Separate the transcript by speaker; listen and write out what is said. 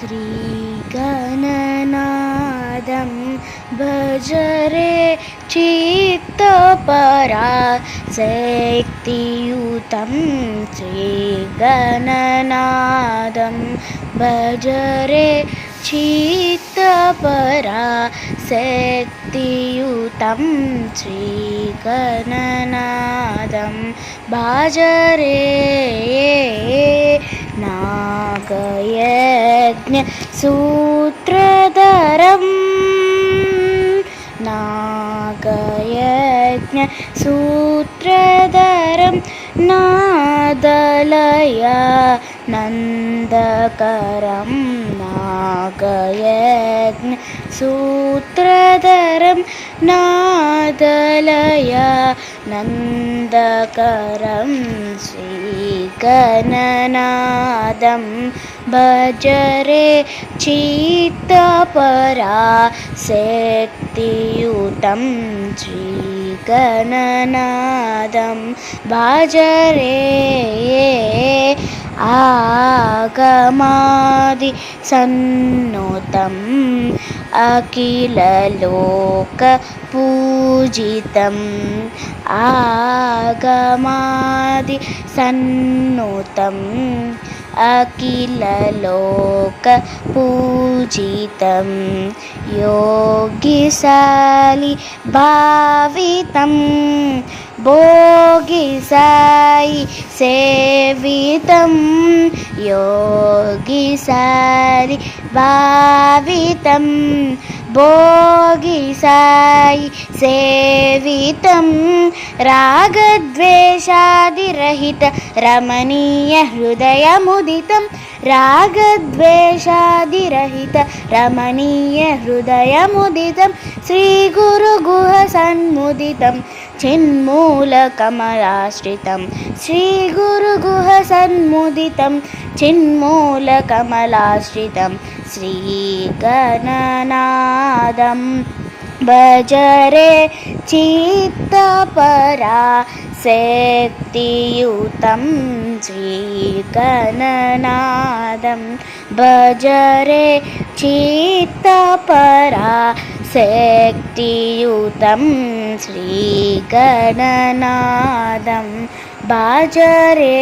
Speaker 1: श्रीगणनादं भज रे चित्तपराशक्तियुतं श्रीगणनादं भज रे चित्तपराशक्तियुतं श्रीगणनादं भज रे नागयज्ञसूत्रधरं नागयज्ञसूत्रधरं नादलयानन्दकरं नागयज्ञसूत्रधरं नादलयानन्दकरं श्रीगणनादं भज रे चित्तपराशक्तियुतं श्रीगणनादं भज रे आगमादिसन्नुतम् अखिललोकपूजितम् आगमादिसन्नुतम् अखिललोकपूजितं योगिशालि भावितं भोगिसायि सेवितं योगिशालि भावितं भोगिसायि सेवितं रागद्वेषादिरहित रमणीय हृदयमुदितं रागद्वेषादिरहित रमणीय हृदयमुदितं श्रीगुरुगुहसन्मुदितं चिन्मूलकमलाश्रितं श्रीगुरुगुहसन्मुदितं चिन्मूलकमलाश्रितं श्रीगणनादं भज रे चित्तपराशक्तियुतं श्रीगणनादं भज रे चित्तपराशक्तियुतं श्रीगणनादं भज रे।